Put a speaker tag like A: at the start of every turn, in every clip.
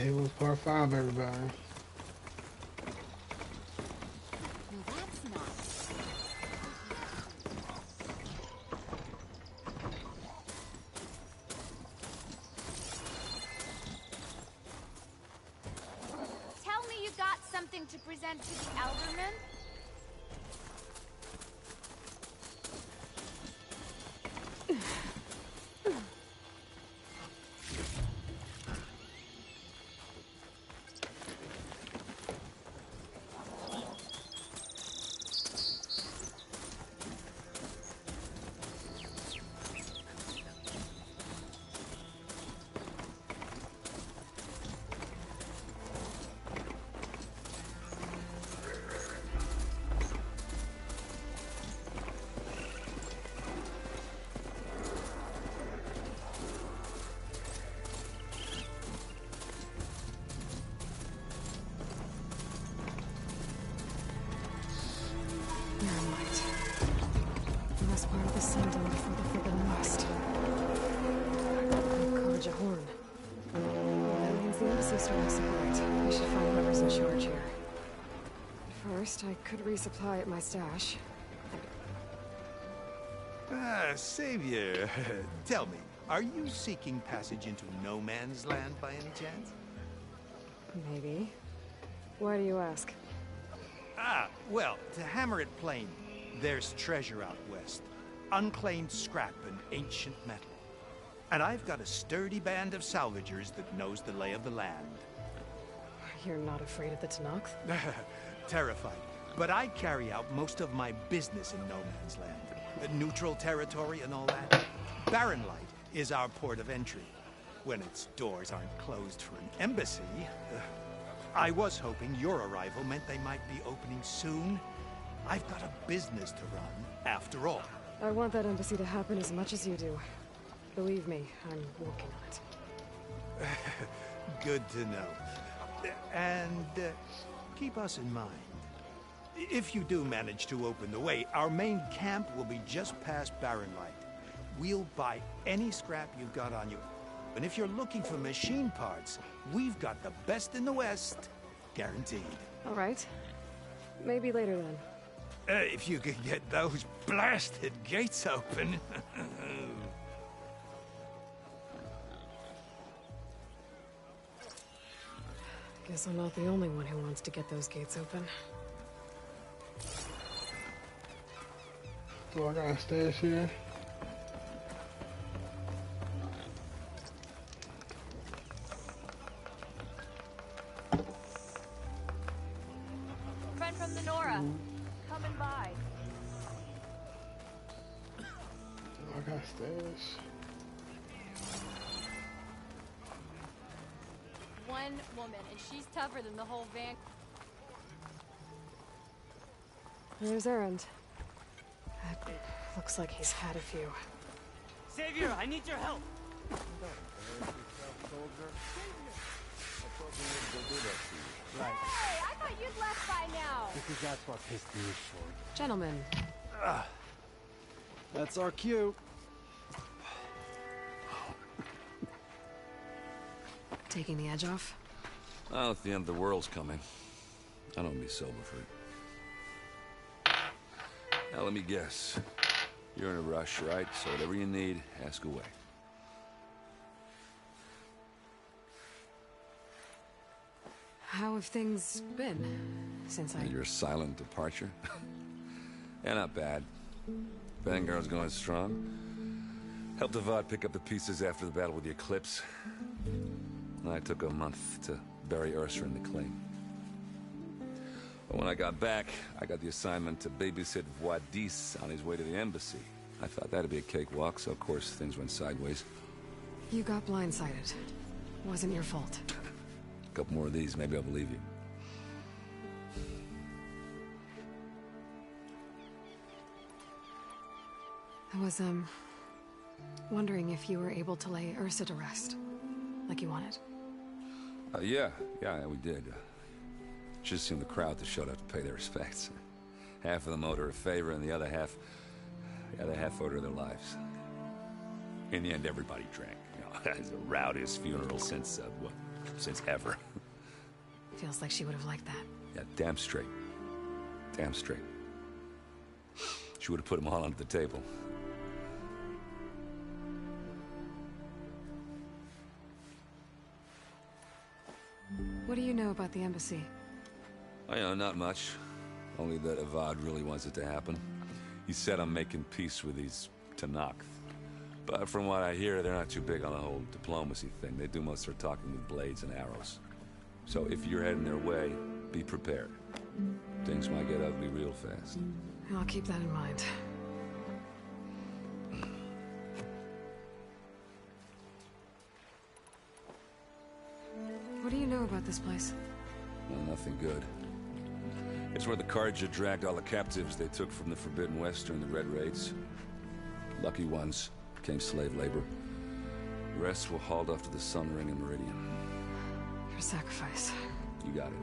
A: It was part five, everybody.
B: Well, that's nice. Tell me you got something to present to the Elderman?
C: Part of the Sundom before the Forbidden West. Karja Horn. That means the embassy starting support. I should find whoever's in charge here. First, I could resupply at my stash.
D: Savior, tell me, are you seeking passage into no man's land by any chance?
C: Maybe. Why do you ask?
D: Well, to hammer it plain, there's treasure out west. Unclaimed scrap and ancient metal. And I've got a sturdy band of salvagers that knows the lay of the land.
C: You're not afraid of the Tenakth?
D: Terrified. But I carry out most of my business in no man's land. Neutral territory and all that. Barren Light is our port of entry. When its doors aren't closed for an embassy. I was hoping your arrival meant they might be opening soon. I've got a business to run, after all.
C: I want that embassy to happen as much as you do. Believe me, I'm working on it.
D: Good to know. And keep us in mind. If you do manage to open the way, our main camp will be just past Barren Light. We'll buy any scrap you've got on you. And if you're looking for machine parts, we've got the best in the West. Guaranteed.
C: All right. Maybe later then.
D: If you could get those blasted gates open.
C: Guess I'm not the only one who wants to get those gates open.
A: So I got a stash here.
B: Friend from the Nora. Coming by.
A: I got a stash.
B: One woman, and she's tougher than the whole van.
C: There's Erend. Looks like he's had a few.
E: Savior, I need your help!
B: Hey, I thought you'd left by now.
E: Because that's what pissed me off.
C: Gentlemen.
E: That's our cue.
C: Taking the edge off?
F: Well, if the end of the world's coming, I don't be sober for it. Now, let me guess. You're in a rush, right? So whatever you need, ask away.
C: How have things been since
F: Your silent departure? Yeah, not bad. Vanguard's going strong. Helped Avad pick up the pieces after the battle with the Eclipse. I took a month to bury Ursa in the claim. But when I got back, I got the assignment to babysit Wadis on his way to the embassy. I thought that'd be a cakewalk, so of course things went sideways.
C: You got blindsided. Wasn't your fault.
F: A couple more of these, maybe I'll believe you.
C: I was, wondering if you were able to lay Ursa to rest, like you wanted.
F: Yeah, we did. Just seemed the crowd that showed up to pay their respects. Half of them owed her a favor, and the other half owed her their lives. In the end, everybody drank. You know, it's the rowdiest funeral since, what, since ever.
C: Feels like she would have liked that.
F: Yeah, damn straight. Damn straight. She would have put them all under the table.
C: What do you know about the embassy?
F: Oh, you know, not much. Only that Avad really wants it to happen. He said I'm making peace with these Tenakth. But from what I hear, they're not too big on the whole diplomacy thing. They do most of their talking with blades and arrows. So if you're heading their way, be prepared. Things might get ugly real fast.
C: I'll keep that in mind. What do you know about this place?
F: Well, nothing good. It's where the Carja dragged all the captives they took from the Forbidden West during the Red Raids. Lucky ones became slave labor. The rest were hauled off to the Sun Ring and Meridian.
C: For sacrifice.
F: You got it.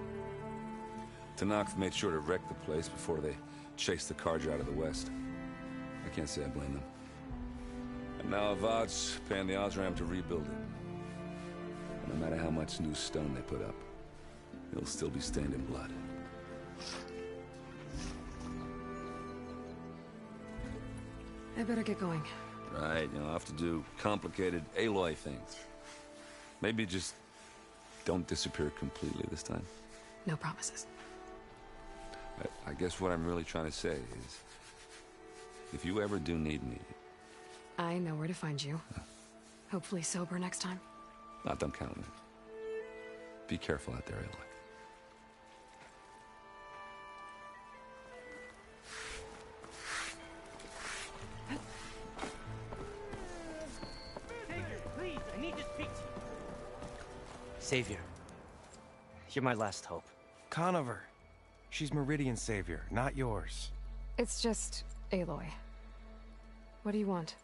F: Tenakth made sure to wreck the place before they chased the Carja out of the West. I can't say I blame them. And now Avad's paying the Osram to rebuild it. And no matter how much new stone they put up, it'll still be stained in blood.
C: I better get going.
F: Right, you'll have to do complicated Aloy things. Maybe just don't disappear completely this time.
C: No promises.
F: I guess what I'm really trying to say is, if you ever do need me...
C: I know where to find you. Hopefully sober next time.
F: Don't count on it. Be careful out there, Aloy.
E: Please, I need to speak to you. Savior, you're my last hope.
G: Conover. She's Meridian's savior, not yours.
C: It's just Aloy. What do you want?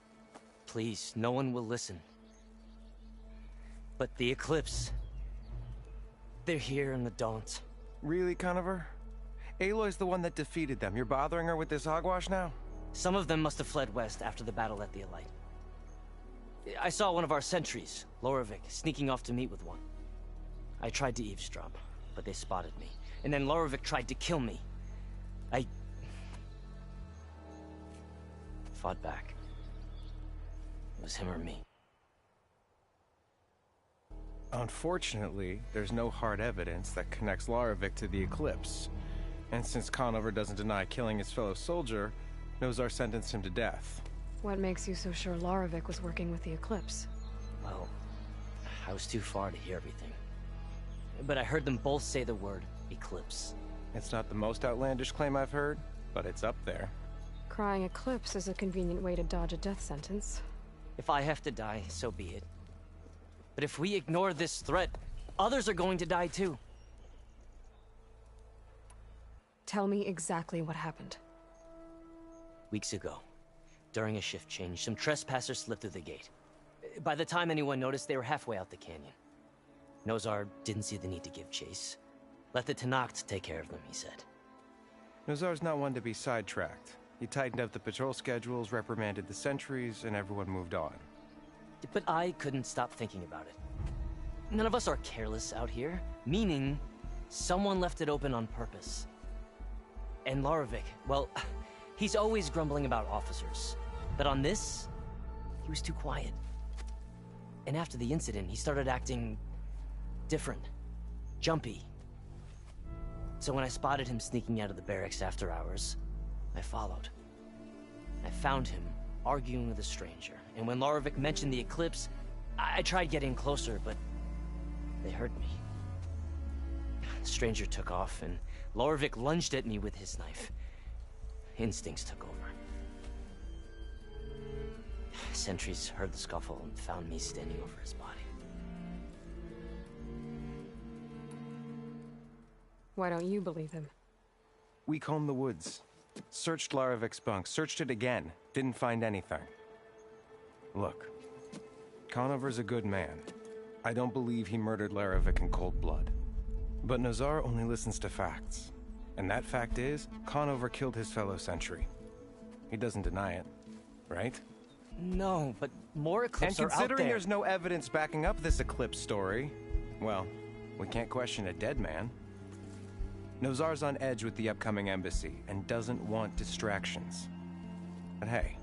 E: Please, no one will listen. But the Eclipse... they're here in the Daunt.
G: Really, Conover? Aloy's the one that defeated them. You're bothering her with this hogwash now?
E: Some of them must have fled west after the battle at the Elite. I saw one of our sentries, Loravik, sneaking off to meet with one. I tried to eavesdrop, but they spotted me. And then Loravik tried to kill me. I... fought back. It was him or me.
G: Unfortunately, there's no hard evidence that connects Loravik to the Eclipse. And since Conover doesn't deny killing his fellow soldier, Nozar sentenced him to death.
C: What makes you so sure Loravik was working with the Eclipse?
E: Well, I was too far to hear everything. But I heard them both say the word Eclipse.
G: It's not the most outlandish claim I've heard, but it's up there.
C: Crying Eclipse is a convenient way to dodge a death sentence.
E: If I have to die, so be it. But if we ignore this threat, others are going to die too.
C: Tell me exactly what happened.
E: Weeks ago, during a shift change, some trespassers slipped through the gate. By the time anyone noticed, they were halfway out the canyon. Nozar didn't see the need to give chase. Let the Tenakth take care of them, he said.
G: Nozar's not one to be sidetracked. He tightened up the patrol schedules, reprimanded the sentries, and everyone moved on.
E: But I couldn't stop thinking about it. None of us are careless out here, meaning someone left it open on purpose. And Loravik, well, he's always grumbling about officers. But on this, he was too quiet. And after the incident, he started acting different, jumpy. So when I spotted him sneaking out of the barracks after hours, I followed. I found him arguing with a stranger, and when Loravik mentioned the Eclipse, I tried getting closer, but they heard me. The stranger took off, and Loravik lunged at me with his knife. Instincts took over. Sentries heard the scuffle and found me standing over his body.
C: Why don't you believe him?
G: We combed the woods. Searched Loravik's bunk, searched it again. Didn't find anything. Look, Conover's a good man. I don't believe he murdered Loravik in cold blood. But Nozar only listens to facts. And that fact is, Conover killed his fellow sentry. He doesn't deny it, right?
E: No, but more Eclipse are out there.
G: And considering there's no evidence backing up this Eclipse story, Well, we can't question a dead man. Nozar's on edge with the upcoming embassy and doesn't want distractions. But hey,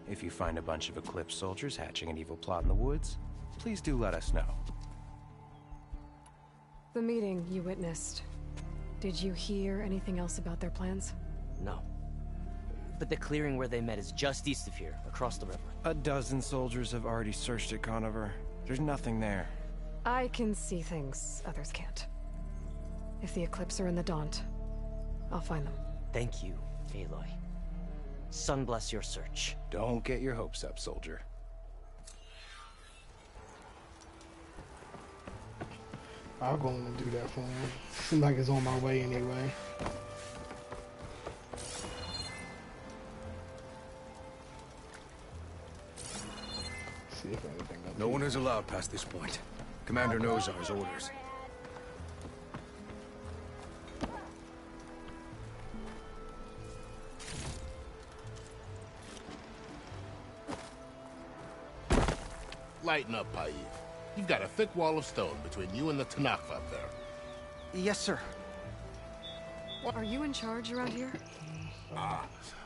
G: if you find a bunch of Eclipse soldiers hatching an evil plot in the woods, please do let us know.
C: The meeting you witnessed. Did you hear anything else about their plans?
E: No. But the clearing where they met is just east of here, across the river.
G: A dozen soldiers have already searched it, Conover. There's nothing there.
C: I can see things others can't. If the Eclipse are in the Daunt, I'll find them.
E: Thank you, Aloy. Sun bless your search.
G: Don't get your hopes up, soldier.
A: I'll go in and do that for him. Seems like it's on my way anyway. See if anything up
H: No
A: here.
H: one is allowed past this point. Commander Nozar's orders.
I: Lighten up, Paiv. You've got a thick wall of stone between you and the Tanakh up there.
J: Yes, sir.
C: Are you in charge around here?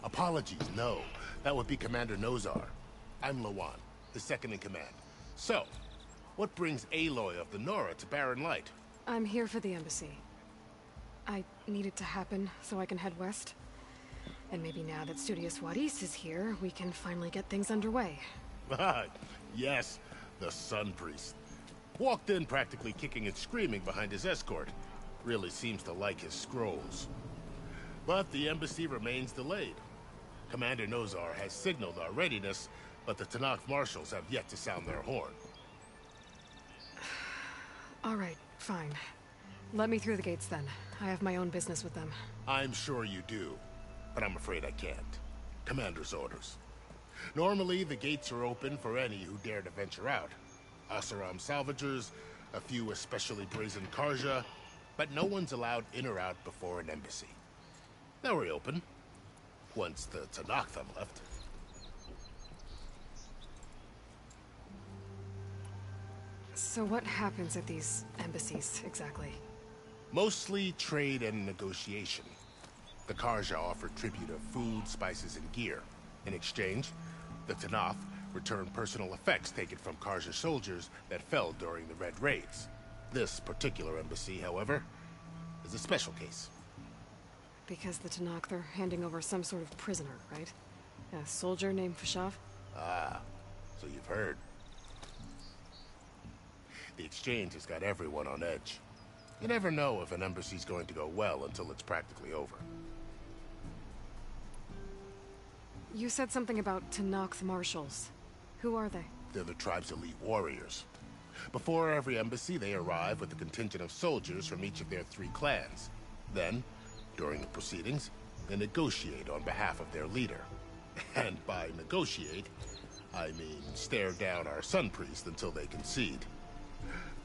I: Apologies, no. That would be Commander Nozar. I'm Lawan, the second in command. So, what brings Aloy of the Nora to Barren Light?
C: I'm here for the embassy. I need it to happen so I can head west. And maybe now that Studious Wadis is here, we can finally get things underway.
I: Yes, the Sun Priest. Walked in practically kicking and screaming behind his escort. Really seems to like his scrolls. But the embassy remains delayed. Commander Nozar has signaled our readiness, but the Tanakh marshals have yet to sound their horn.
C: All right, fine. Let me through the gates then. I have my own business with them.
I: I'm sure you do, but I'm afraid I can't. Commander's orders. Normally, the gates are open for any who dare to venture out. Asaram salvagers, a few especially brazen Karja, but no one's allowed in or out before an embassy. They'll reopen, once the Tanakh have left.
C: So what happens at these embassies, exactly?
I: Mostly trade and negotiation. The Karja offer tribute of food, spices, and gear. In exchange, the Tanakh return personal effects taken from Karja soldiers that fell during the Red Raids. This particular embassy, however, is a special case.
C: Because the Tanakh are handing over some sort of prisoner, right? A soldier named Fashav?
I: Ah, so you've heard. The exchange has got everyone on edge. You never know if an embassy's going to go well until it's practically over.
C: You said something about Tanakh marshals. Who are they?
I: They're the tribe's elite warriors. Before every embassy, they arrive with a contingent of soldiers from each of their 3 clans. Then, during the proceedings, they negotiate on behalf of their leader. And by negotiate, I mean stare down our Sun Priest until they concede.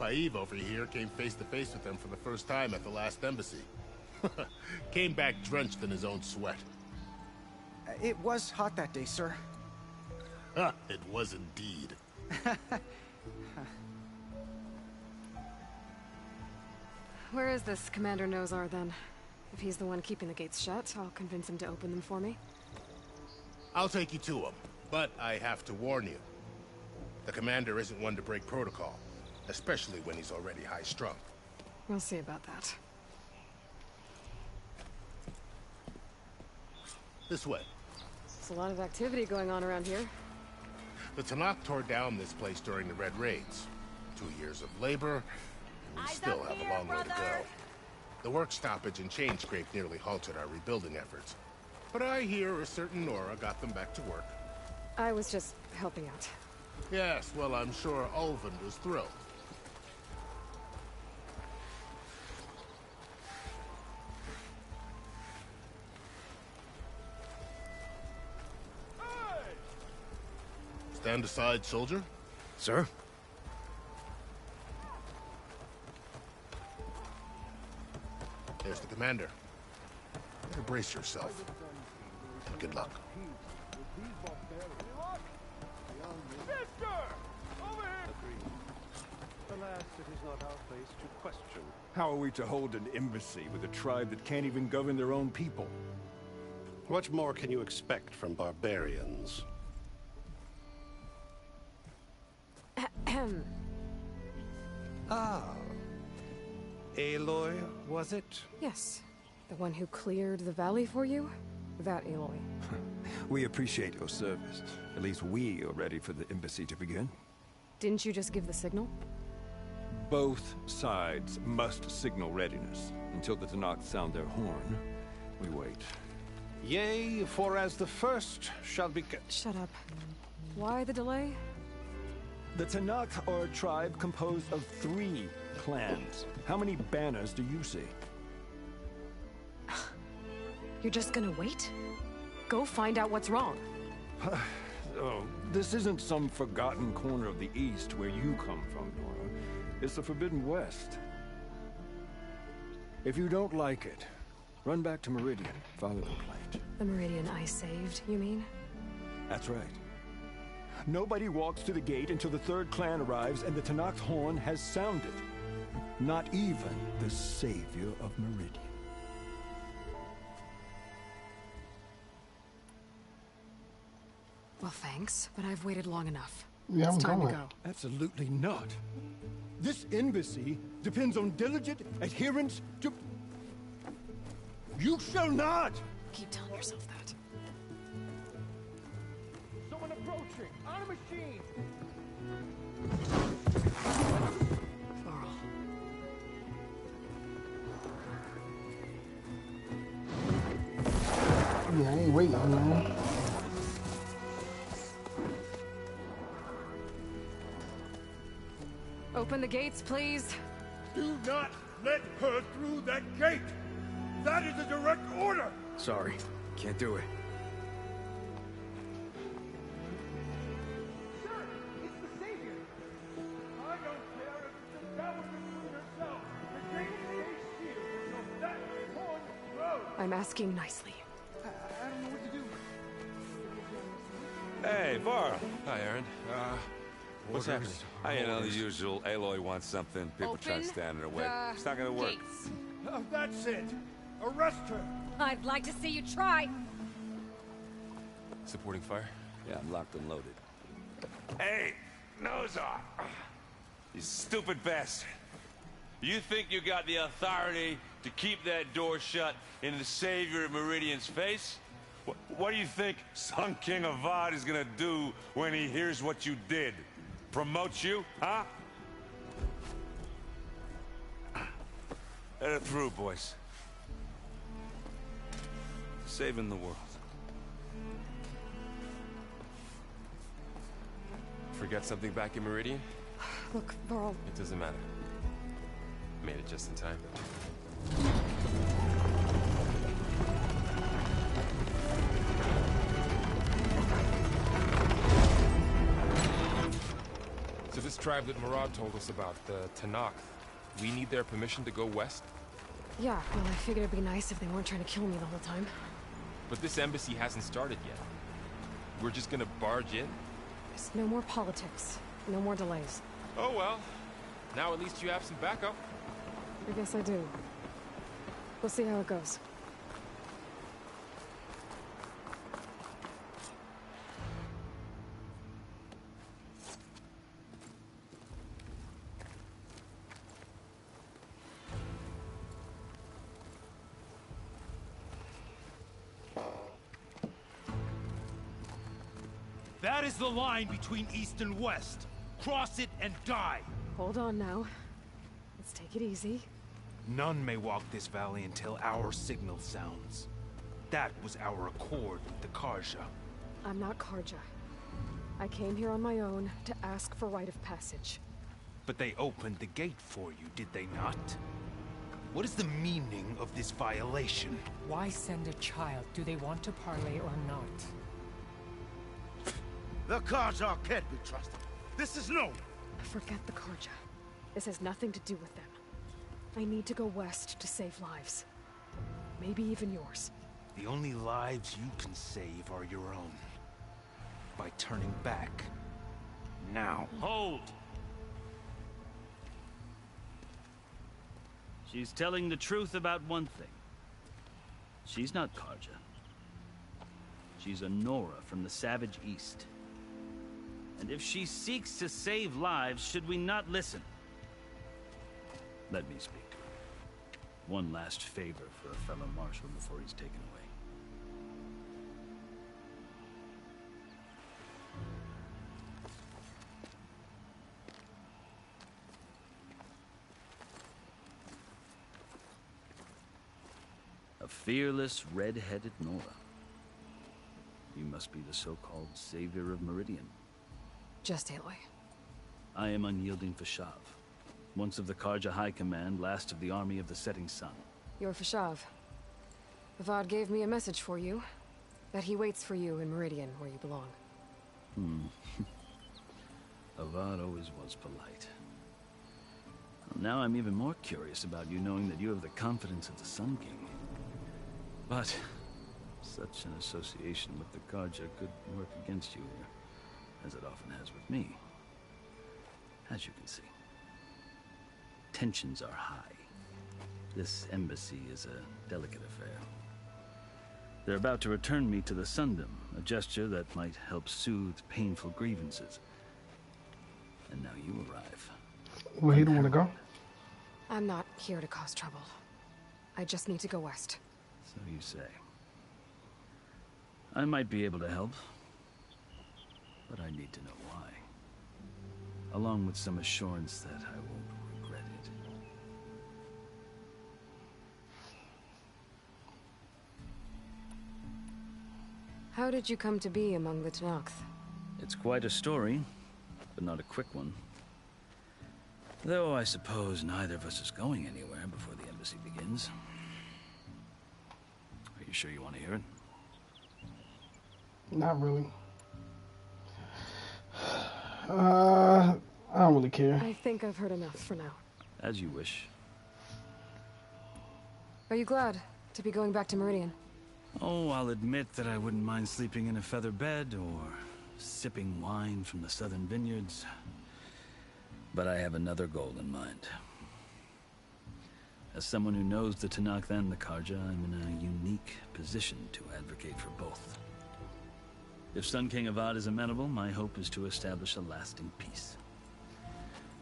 I: Paiv over here came face to face with them for the first time at the last embassy. Came back drenched in his own sweat.
J: It was hot that day, sir.
I: It was indeed.
C: Where is this Commander Nozar, then? If he's the one keeping the gates shut, I'll convince him to open them for me.
I: I'll take you to him, but I have to warn you. The commander isn't one to break protocol, especially when he's already high-strung.
C: We'll see about that.
I: This way.
C: There's a lot of activity going on around here.
I: The Tanakh tore down this place during the Red Raids. 2 years of labor, and we still have a long way to go. The work stoppage and chain scrape nearly halted our rebuilding efforts. But I hear a certain Nora got them back to work.
C: I was just helping out.
I: Yes, well, I'm sure Ulvund was thrilled. Stand aside, soldier.
H: Sir?
I: There's the commander. Better brace yourself. And good luck.
K: Alas, it is not our fate place to question. How are we to hold an embassy with a tribe that can't even govern their own people?
L: What more can you expect from barbarians?
D: Ah. Aloy, was it?
C: Yes. The one who cleared the valley for you? That Aloy.
K: We appreciate your service. At least we are ready for the embassy to begin.
C: Didn't you just give the signal?
K: Both sides must signal readiness. Until the Tenakth sound their horn, we wait.
L: Yea, for as the first shall be...
C: Shut up. Why the delay?
K: The Tenakth are a tribe composed of 3 clans. How many banners do you see?
C: You're just gonna wait? Go find out what's wrong.
K: Oh, this isn't some forgotten corner of the East where you come from, Nora. It's the Forbidden West. If you don't like it, run back to Meridian, file a complaint.
C: The Meridian I saved, you mean?
K: That's right. Nobody walks to the gate until the 3rd clan arrives and the Tenakth horn has sounded. Not even the savior of Meridian.
C: Well, thanks, but I've waited long enough.
A: Yeah,
C: it's
A: I'm
C: time
A: going.
C: to go.
K: Absolutely not. This embassy depends on diligent adherence to... You shall not!
C: Keep telling yourself that.
K: Someone approaching! On a machine!
C: Varl.
A: Yeah, I ain't waiting, man.
C: Open the gates, please.
K: Do not let her through that gate! That is a direct order!
H: Sorry, can't do it.
K: Sir, it's the Savior! I don't care if it's the devil between herself. The gate stays sealed until that horn blows!
C: I'm asking nicely.
J: I don't know what to do.
F: Hey, Varl.
H: Hi, Aaron. What's happening?
F: You know, the usual. Aloy wants something. People try to stand in her way. It's not gonna work.
B: Gates.
K: Oh, that's it! Arrest her!
B: I'd like to see you try.
H: Supporting fire?
F: Yeah, I'm locked and loaded. Hey, Nozar! You stupid bastard. You think you got the authority to keep that door shut in the savior of Meridian's face? What do you think Sun King Avad is gonna do when he hears what you did? Promote you, huh? Let her through, boys. Saving the world.
H: Forget something back in Meridian?
C: Look, Varl.
H: It doesn't matter. Made it just in time. So this tribe that Murad told us about, the Tenakth, we need their permission to go west?
C: Yeah, well, I figured it'd be nice if they weren't trying to kill me the whole time.
H: But this embassy hasn't started yet. We're just gonna barge in?
C: There's no more politics. No more delays.
H: Oh well. Now at least you have some backup.
C: I guess I do. We'll see how it goes.
D: That is the line between East and West. Cross it and die.
C: Hold on now. Let's take it easy.
D: None may walk this valley until our signal sounds. That was our accord with the Carja.
C: I'm not Carja. I came here on my own to ask for rite of passage.
D: But they opened the gate for you, did they not? What is the meaning of this violation?
M: Why send a child? Do they want to parley or not?
N: The Carja can't be trusted. This is known.
C: Forget the Carja. This has nothing to do with them. I need to go west to save lives. Maybe even yours.
D: The only lives you can save are your own. By turning back. Now.
O: Hold! She's telling the truth about one thing. She's not Karja. She's a Nora from the Savage East. And if she seeks to save lives, should we not listen? Let me speak to her. One last favor for a fellow marshal before he's taken away. A fearless, red-headed Nora. You must be the so-called savior of Meridian.
C: Just Aloy.
O: I am Unyielding Fashav, once of the Karja High Command, last of the army of the Setting Sun.
C: You're Fashav. Avad gave me a message for you. That he waits for you in Meridian, where you belong.
O: Avad always was polite. Now I'm even more curious about you, knowing that you have the confidence of the Sun King. But such an association with the Karja could work against you here, as it often has with me. As you can see, tensions are high. This embassy is a delicate affair. They're about to return me to the Sundom, a gesture that might help soothe painful grievances. And now you arrive.
A: Well, he don't want to go.
C: I'm not here to cause trouble. I just need to go west.
O: So you say. I might be able to help, but I need to know why. Along with some assurance that I won't regret it.
C: How did you come to be among the Tenakth?
O: It's quite a story, but not a quick one. Though I suppose neither of us is going anywhere before the embassy begins. Are you sure you want to hear it?
A: Not really. I don't really care.
C: I think I've heard enough for now.
O: As you wish.
C: Are you glad to be going back to Meridian?
O: Oh, I'll admit that I wouldn't mind sleeping in a feather bed or sipping wine from the southern vineyards. But I have another goal in mind. As someone who knows the Tenakth and the Karja, I'm in a unique position to advocate for both. If Sun King Avad is amenable, my hope is to establish a lasting peace.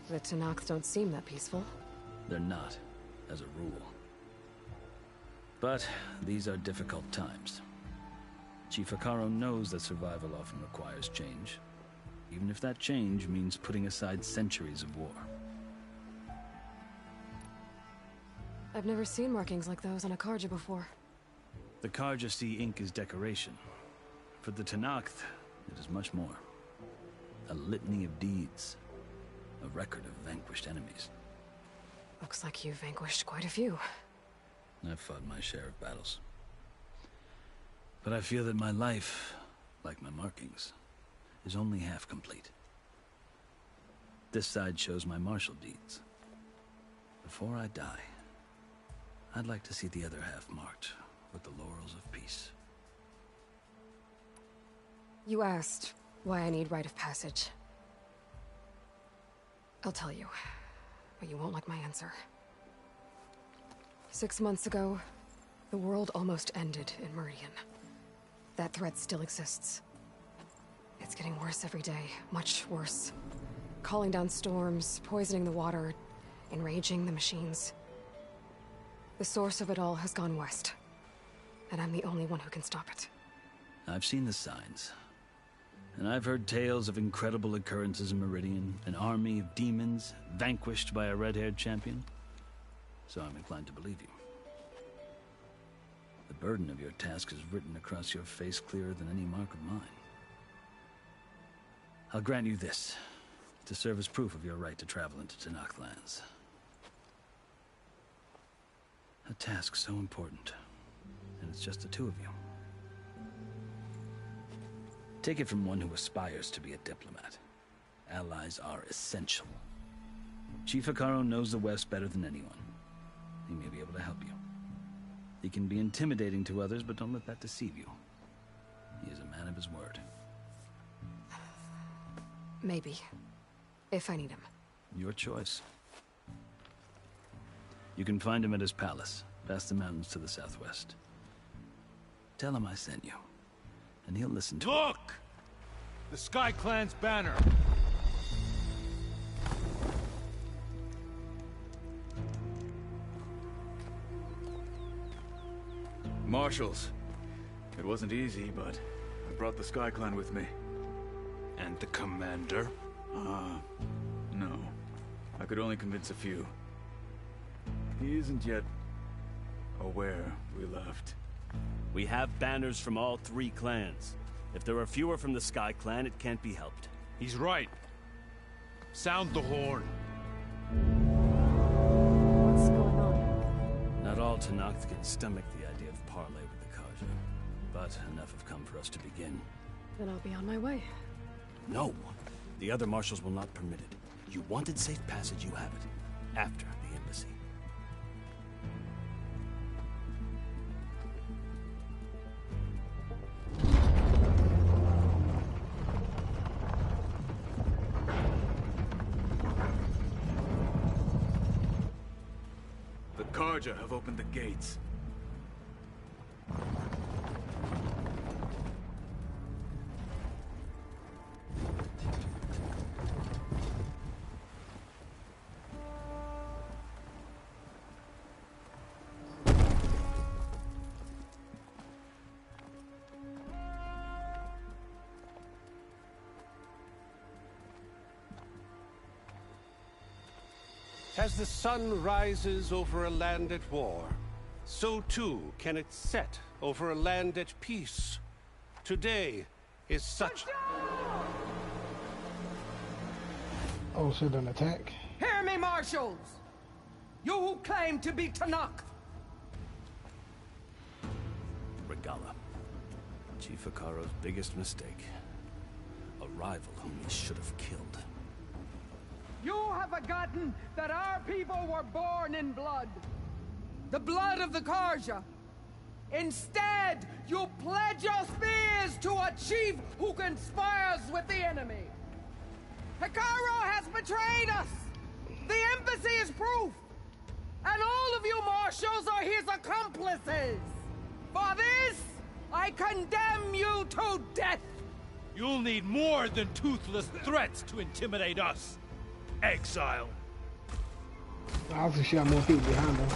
C: The Tenakth don't seem that peaceful.
O: They're not, as a rule. But these are difficult times. Chief Hekarro knows that survival often requires change, even if that change means putting aside centuries of war.
C: I've never seen markings like those on a Karja before.
O: The Karja see ink as decoration. For the Tenakth, it is much more. A litany of deeds. A record of vanquished enemies.
C: Looks like you've vanquished quite a few.
O: I've fought my share of battles. But I feel that my life, like my markings, is only half complete. This side shows my martial deeds. Before I die, I'd like to see the other half marked with the laurels of peace.
C: You asked why I need rite of passage. I'll tell you, but you won't like my answer. 6 months ago, the world almost ended in Meridian. That threat still exists. It's getting worse every day, much worse. Calling down storms, poisoning the water, enraging the machines. The source of it all has gone west, and I'm the only one who can stop it.
O: I've seen the signs. And I've heard tales of incredible occurrences in Meridian, an army of demons vanquished by a red-haired champion. So I'm inclined to believe you. The burden of your task is written across your face clearer than any mark of mine. I'll grant you this, to serve as proof of your right to travel into Tenakth lands. A task so important, and it's just the two of you. Take it from one who aspires to be a diplomat. Allies are essential. Chief Hekarro knows the West better than anyone. He may be able to help you. He can be intimidating to others, but don't let that deceive you. He is a man of his word.
C: Maybe. If I need him.
O: Your choice. You can find him at his palace, past the mountains to the southwest. Tell him I sent you, and he'll listen to it.
P: Look! The Sky Clan's banner.
Q: Marshals. It wasn't easy, but I brought the Sky Clan with me.
P: And the commander?
Q: No. I could only convince a few. He isn't yet aware we left.
R: We have banners from all 3 clans. If there are fewer from the Sky Clan, it can't be helped.
P: He's right. Sound the horn.
C: What's going on?
R: Not all Tenakth can stomach the idea of parley with the Carja, but enough have come for us to begin.
C: Then I'll be on my way.
R: No! The other marshals will not permit it. You wanted safe passage, you have it. After the embassy.
Q: The Carja have opened the gates.
L: As the sun rises over a land at war, so too can it set over a land at peace. Today is such...
A: Oh, so an attack?
S: Hear me, marshals! You who claim to be Tenakth!
R: Regalla. Chief Hekarro's biggest mistake. A rival whom he should have killed.
S: You have forgotten that our people were born in blood. The blood of the Carja. Instead, you pledge your spears to a chief who conspires with the enemy. Hekarro has betrayed us. The embassy is proof. And all of you marshals are his accomplices. For this, I condemn you to death.
P: You'll need more than toothless threats to intimidate us. Exile.
A: Obviously, she got more people behind her.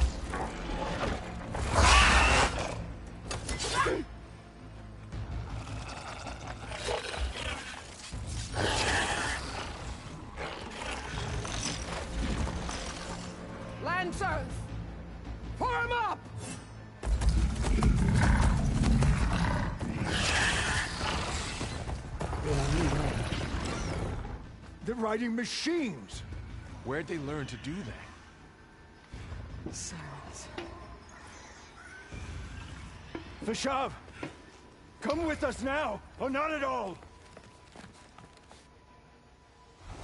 S: Lancers, form up!
K: They're riding machines!
H: Where'd they learn to do that?
C: Silence.
K: Vashav! Come with us now, or not at all!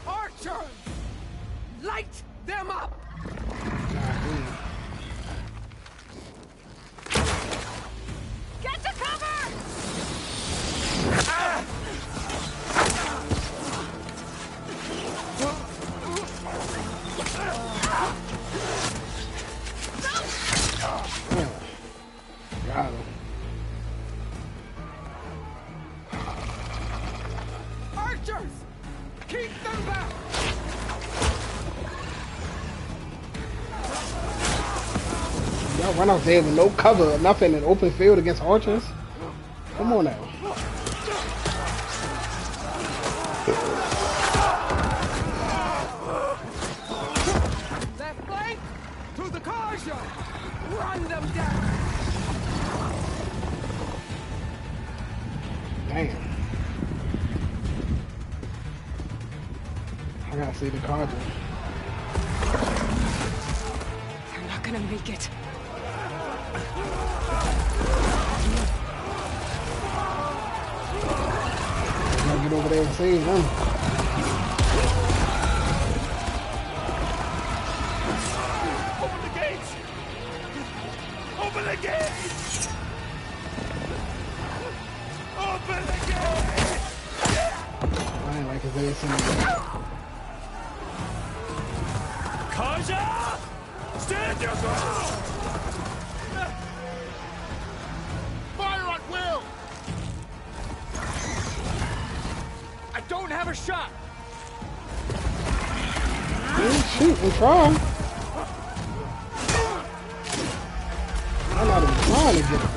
S: Archers! Light them up! Get to cover! Ah!
A: Got him.
S: Archers! Keep them back!
A: Y'all run out there with no cover, nothing in open field against archers? Come on now.
S: Left flank to the Carja! Run them down!
A: Damn. I gotta see the Carja.
C: They're not gonna make it.
A: Gotta get over there and save them.
P: Open the gates! Open the gates! Open the gates!
A: I ain't like his ass in there.
P: Carja!
H: Stand your ground!
N: Fire at will! I don't have a shot!
A: Shoot, I'm trying. I'm not even trying to get it.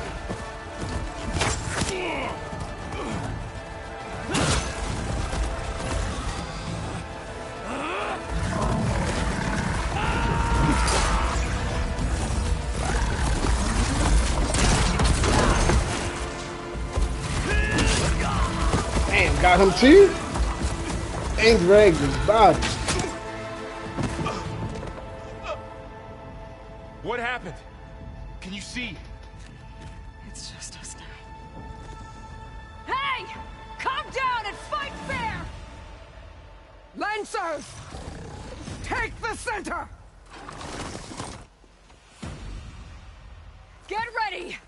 A: Damn, got him too? And dragged his body.
H: What happened? Can you see?
C: It's just us now.
S: Hey! Calm down and fight fair! Lancers! Take the center! Get ready!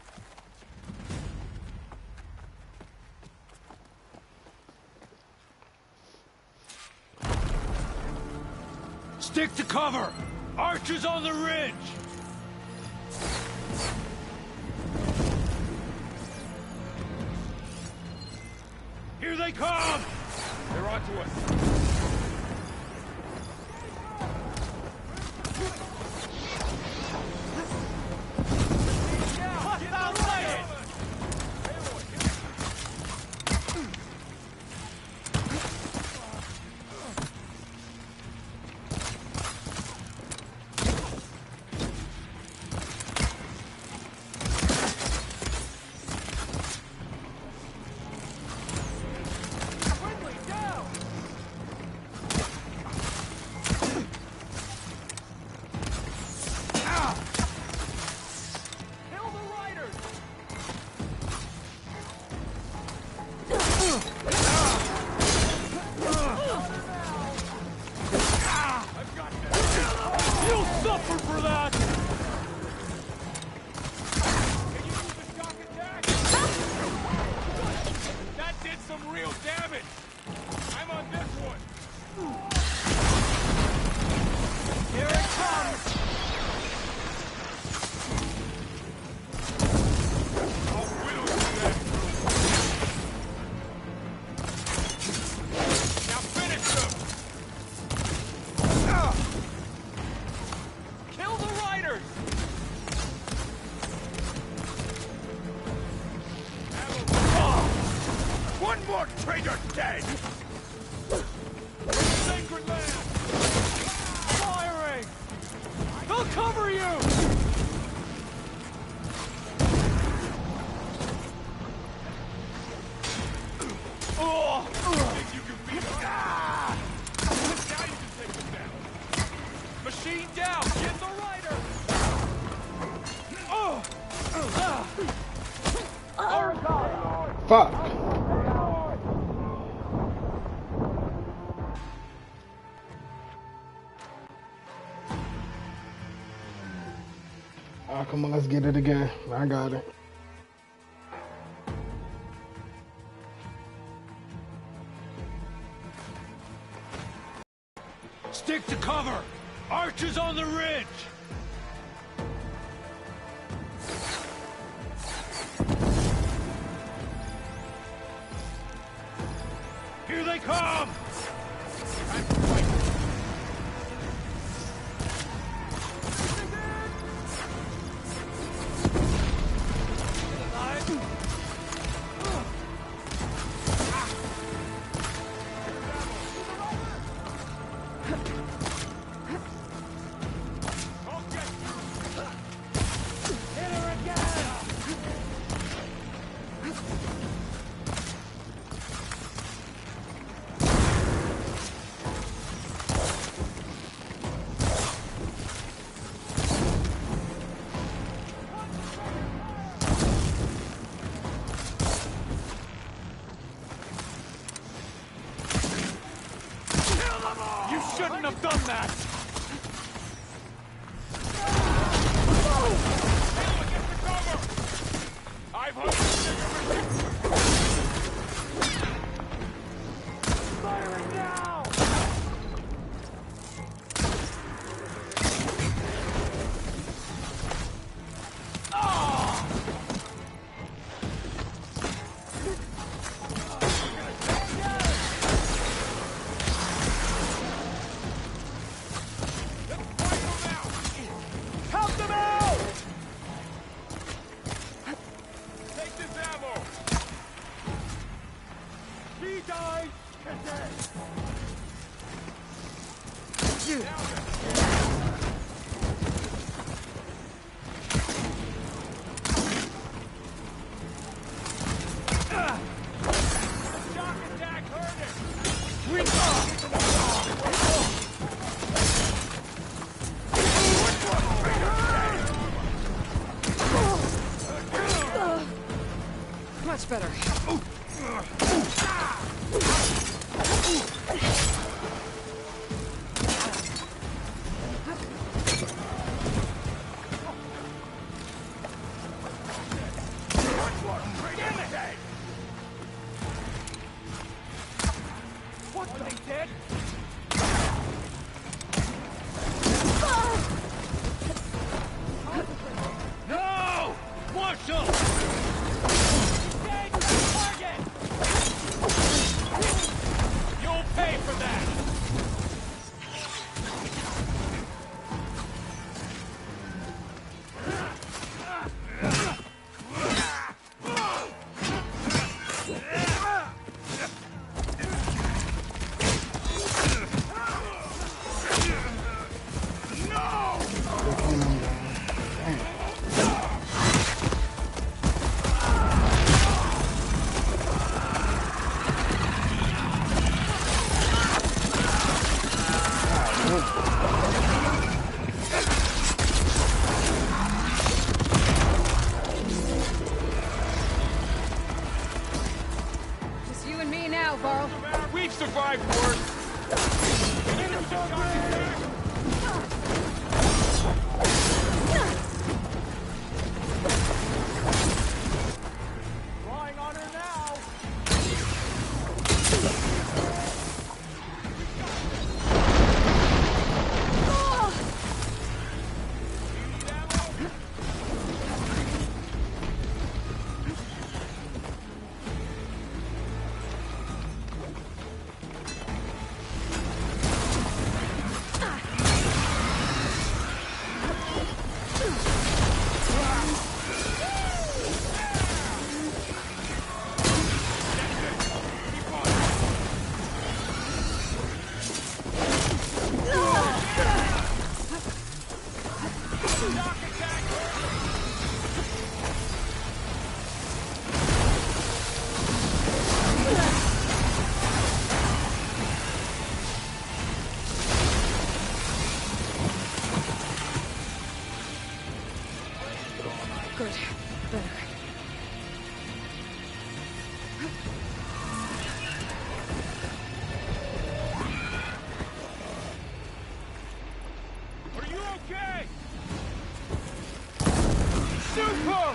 P: Stick to cover! Archers on the ridge! Here they come!
H: They're onto us.
A: Fuck. Oh, come on, let's get it again. I got it.
P: Stick to cover! Archers on the ridge! Here they come! You shouldn't have done that!
H: I've firing now!
C: Much better.
N: What they did?
P: No! Marshal! You'll pay for that!
C: Just you and me now, Varl.
N: We've survived worse. Flying on her now.
C: Good. Better.
N: Are you okay? Super!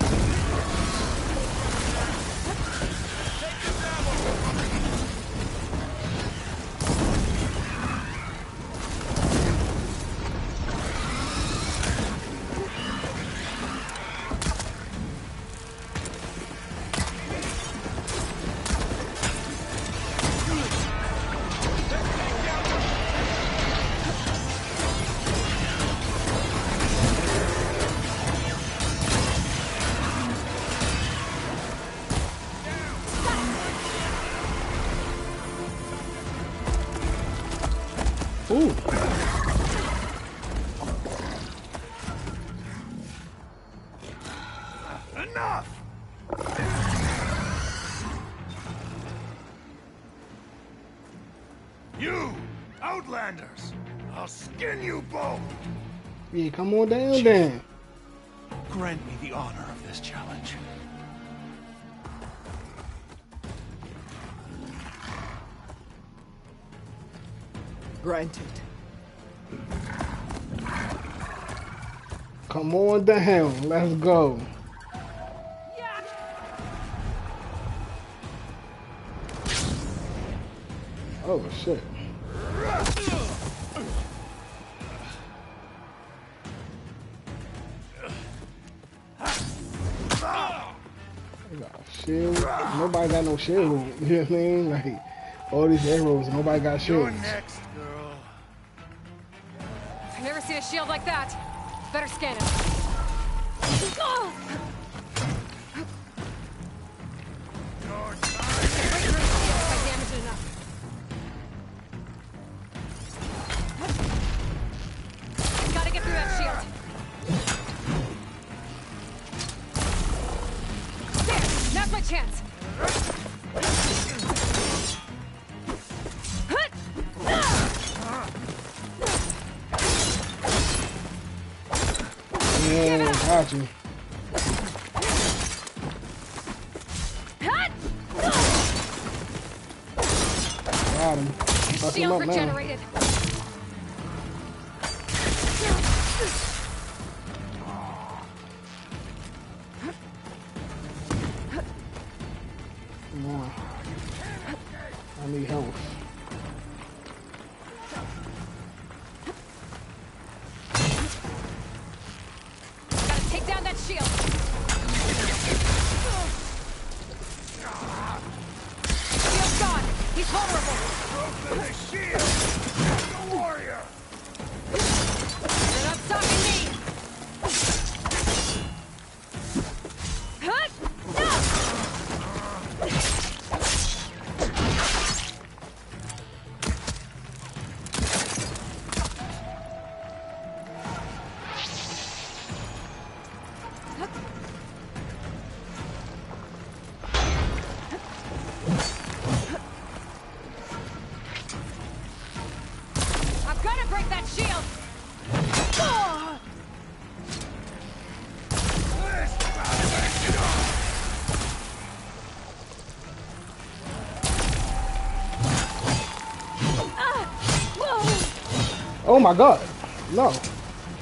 N: Take this ammo!
A: Ooh.
N: Enough! You, Outlanders! I'll skin you both!
A: Yeah, come on down then.
P: Grant me the honor of this challenge.
S: Granted.
A: Come on down. Let's go. Oh shit. I got a shield. Nobody got no shield. You know what I mean? Like all these arrows, nobody got shields.
N: You're next, girl.
C: I've never seen a shield like that. Better scan it.
N: Your
C: Wait, if I damage it enough.
A: Yeah, got you. Got him. Fuck him up now.
C: Regenerated.
A: Come on. I need help.
C: Gotta take down that shield. Shield's gone. He's vulnerable.
N: Broke the shield! The warrior!
C: You're not stopping me. Hut! No! I'm gonna break that shield! Ah!
A: Oh my god. No.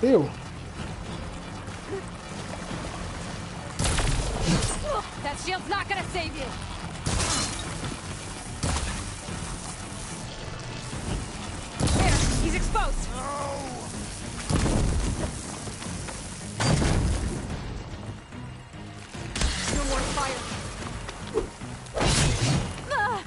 A: Ew.
C: That shield's not gonna save you! There, he's exposed! No more fire! Ah!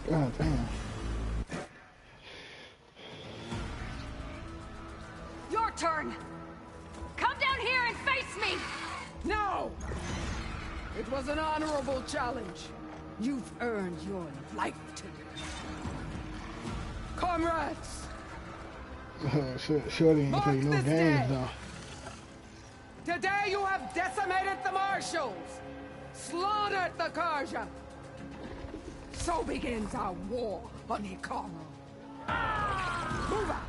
A: God damn.
C: Your turn! Come down here and face me!
S: No! It was an honorable challenge. You've earned your life today. Comrades!
A: Shorty ain't play no
S: this
A: games
S: day.
A: though.
S: Today you have decimated the marshals, slaughtered the Karja. So begins our war on Hikaru. Move out!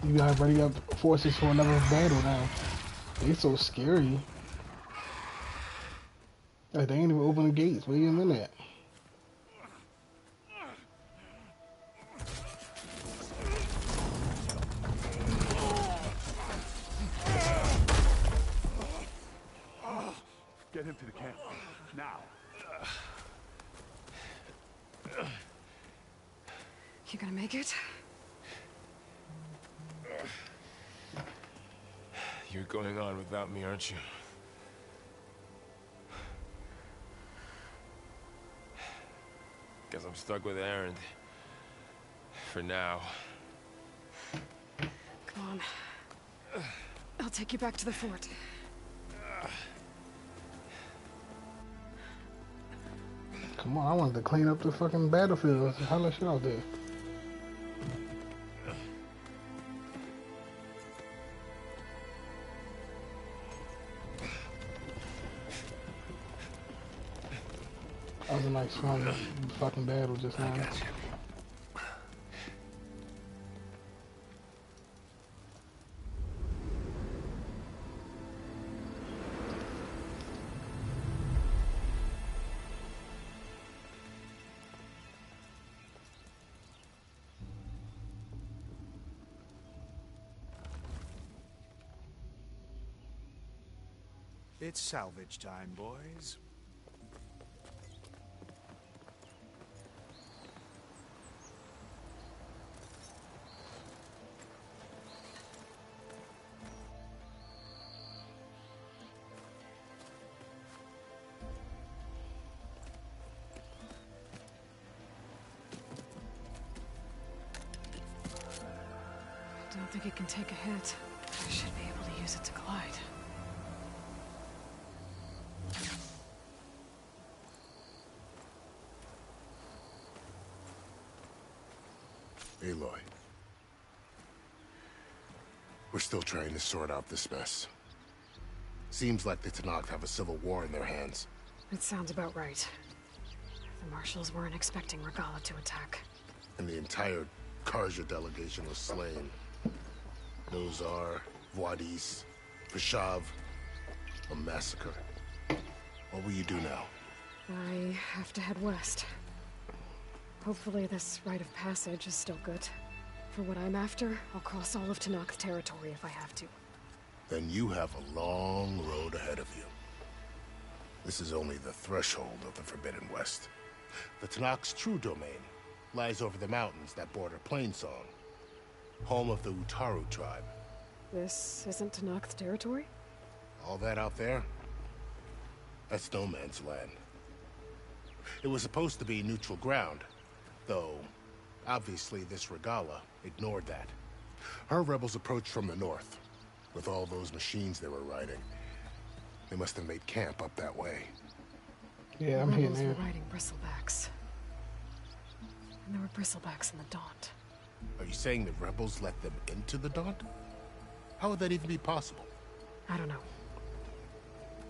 A: You gotta ready up forces for another battle now. They so scary. Like they ain't even open the gates. Wait a minute.
N: Get him to the camp. Now.
C: You gonna make it?
H: You're going on without me, aren't you? Guess I'm stuck with Erend. For now.
C: Come on. I'll take you back to the fort.
A: Come on, I wanted to clean up the fucking battlefield. How much shit out there? That was a nice fun fucking battle just now.
D: It's salvage time, boys.
C: I don't think it can take a hit. I should be able to use it to glide.
I: Aloy. We're still trying to sort out this mess. Seems like the Tenakth have a civil war in their hands.
C: It sounds about right. The Marshals weren't expecting Regalla to attack.
I: And the entire Carja delegation was slain. Nozar, Vuadis, Vashav, a massacre. What will you do now?
C: I have to head west. Hopefully this rite of passage is still good. For what I'm after, I'll cross all of Tenakth territory if I have to.
I: Then you have a long road ahead of you. This is only the threshold of the Forbidden West. The Tenakth's true domain lies over the mountains that border Plainsong, home of the Utaru tribe.
C: This isn't Tenakth territory?
I: All that out there? That's no man's land. It was supposed to be neutral ground, though obviously this Regalla ignored that. Her rebels approached from the north, with all those machines they were riding. They must have made camp up that way.
A: Yeah, I'm here
C: now.
A: now.
C: Were riding bristlebacks. And there were bristlebacks in the Daunt.
I: Are you saying the rebels let them into the Daunt? How would that even be possible?
C: I don't know.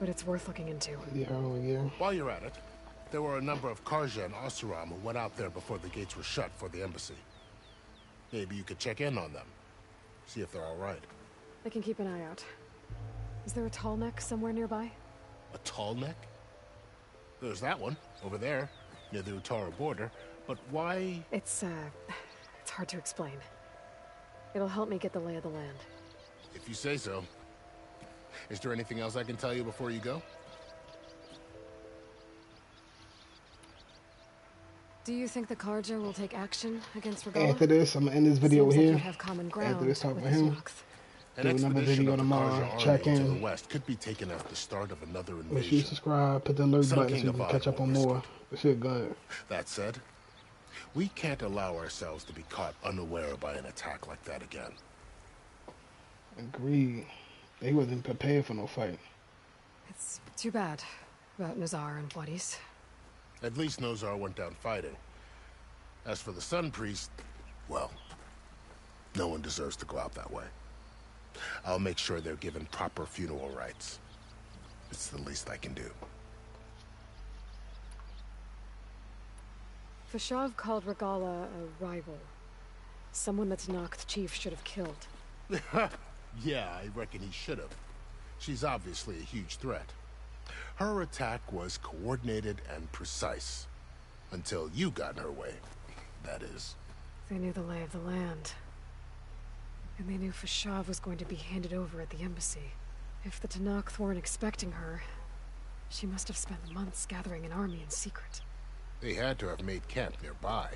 C: But it's worth looking into.
A: Yeah.
I: While you're at it, there were a number of Carja and Oseram who went out there before the gates were shut for the embassy. Maybe you could check in on them. See if they're all right.
C: I can keep an eye out. Is there a tall neck somewhere nearby?
I: A tall neck? There's that one, over there, near the Utaru border. But why?
C: It's hard to explain. It'll help me get the lay of the land.
I: If you say so. Is there anything else I can tell you before you go?
C: Do you think the Carja will take action against Regalla?
A: After this, I'm gonna end this video
C: Seems
A: here.
C: Like have common ground
A: After this talk
C: with
A: with him.
I: An
A: Do another video tomorrow. Check
I: to the
A: in.
I: west could be taken as the start of another invasion.
A: Make sure you subscribe, put the alert
I: Sun
A: button so
I: King
A: you can
I: of
A: catch up on
I: Ardwar
A: more. This shit good.
I: That said, we can't allow ourselves to be caught unaware by an attack like that again.
A: Agreed. They wasn't prepared for no fight.
C: It's too bad about Nozar and Vuadis.
I: At least Nozar went down fighting. As for the Sun Priest, well, no one deserves to go out that way. I'll make sure they're given proper funeral rites. It's the least I can do.
C: Vashav called Regalla a rival. Someone the Tenakth chief should have killed.
I: Yeah, I reckon he should have. She's obviously a huge threat. Her attack was coordinated and precise. Until you got in her way, that is.
C: They knew the lay of the land. And they knew Vashav was going to be handed over at the embassy. If the Tenakth weren't expecting her, she must have spent months gathering an army in secret.
I: They had to have made camp nearby.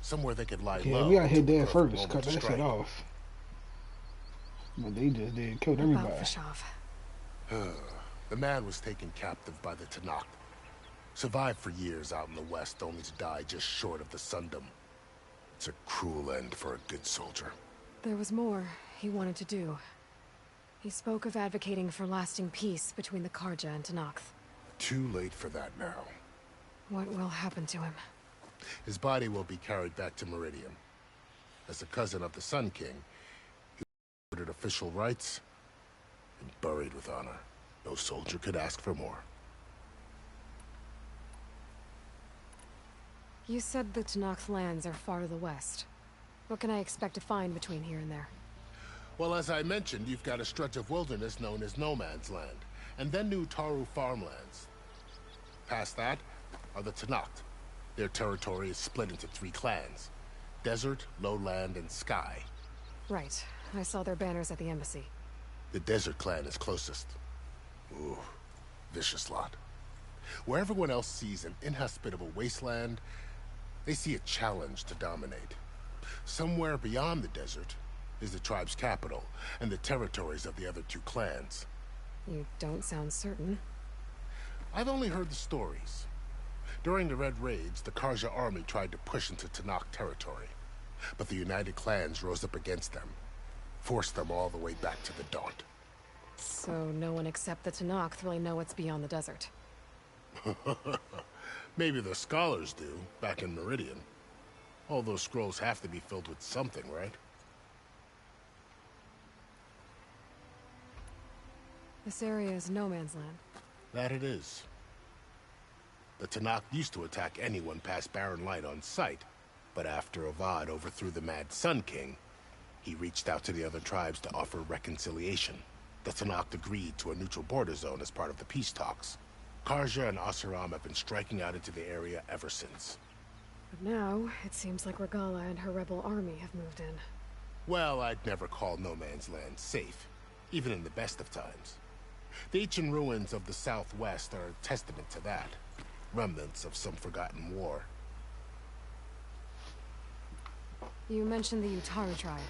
I: Somewhere they could lie
A: Yeah,
I: low.
A: we gotta hit there
I: until the
A: first,
I: perfect
A: cut
I: moment
A: that
I: to
A: shit
I: strike.
A: off. What they just did, killed
C: What
A: everybody.
C: about Vashav?
I: The man was taken captive by the Tenakth. Survived for years out in the west, only to die just short of the Sundom. It's a cruel end for a good soldier.
C: There was more he wanted to do. He spoke of advocating for lasting peace between the Carja and Tenakth.
I: Too late for that now.
C: What will happen to him?
I: His body will be carried back to Meridian. As a cousin of the Sun King, he ordered official rites and buried with honor. No soldier could ask for more.
C: You said the Tenakth lands are far to the west. What can I expect to find between here and there?
I: Well, as I mentioned, you've got a stretch of wilderness known as No Man's Land, and then New Utaru farmlands. Past that are the Tenakth. Their territory is split into 3 clans: Desert, Lowland, and Sky.
C: Right. I saw their banners at the embassy.
I: The Desert clan is closest. Ooh, vicious lot. Where everyone else sees an inhospitable wasteland, they see a challenge to dominate. Somewhere beyond the desert is the tribe's capital and the territories of the other 2 clans.
C: You don't sound certain.
I: I've only heard the stories. During the Red Raids, the Carja army tried to push into Tenakth territory, but the United Clans rose up against them, forced them all the way back to the Daunt.
C: So no one except the Tenakth really know what's beyond the desert.
I: Maybe the scholars do, back in Meridian. All those scrolls have to be filled with something, right?
C: This area is no man's land.
I: That it is. The Tenakth used to attack anyone past Barren Light on sight, but after Avad overthrew the Mad Sun King, he reached out to the other tribes to offer reconciliation. The Tenakth agreed to a neutral border zone as part of the peace talks. Carja and Oseram have been striking out into the area ever since.
C: But now, it seems like Regalla and her rebel army have moved in.
I: Well, I'd never call No Man's Land safe, even in the best of times. The ancient ruins of the Southwest are a testament to that. Remnants of some forgotten war.
C: You mentioned the Utara tribe.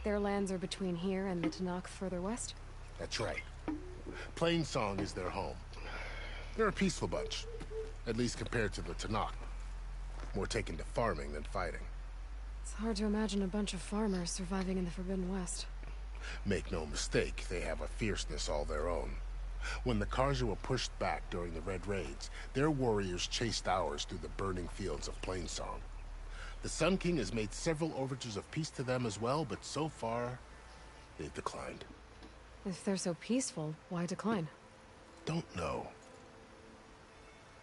C: Their lands are between here and the Tenakth further west?
I: That's right. Plainsong is their home. They're a peaceful bunch, at least compared to the Tenakth. More taken to farming than fighting.
C: It's hard to imagine a bunch of farmers surviving in the Forbidden West.
I: Make no mistake, they have a fierceness all their own. When the Carja were pushed back during the Red Raids, their warriors chased ours through the burning fields of Plainsong. The Sun King has made several overtures of peace to them as well, but so far, they've declined.
C: If they're so peaceful, why decline?
I: Don't know.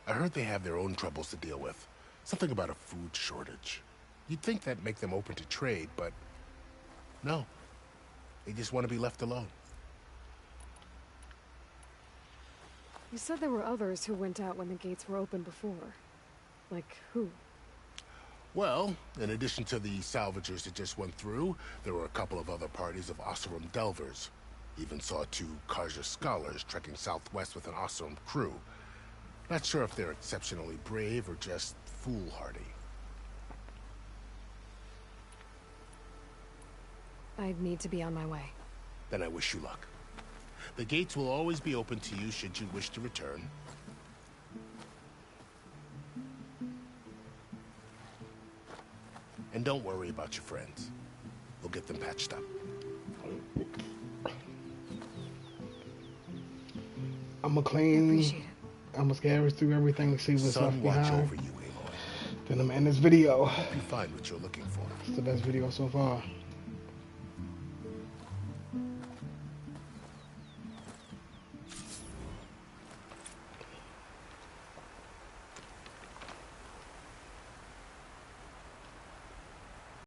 I: I heard they have their own troubles to deal with. Something about a food shortage. You'd think that'd make them open to trade, but no. They just want to be left alone.
C: You said there were others who went out when the gates were open before. Like who?
I: Well, in addition to the salvagers that just went through, there were a couple of other parties of Oseram delvers. Even saw 2 Carja scholars trekking southwest with an Oseram crew. Not sure if they're exceptionally brave or just foolhardy.
C: I'd need to be on my way.
I: Then I wish you luck. The gates will always be open to you should you wish to return. And don't worry about your friends. We'll get them patched up.
A: I'm gonna scavenge through everything to see what's left behind.
I: Watch over you, Aloy.
A: Then I'm gonna end this video.
I: Hope you find what you're looking for.
A: It's the best video so far.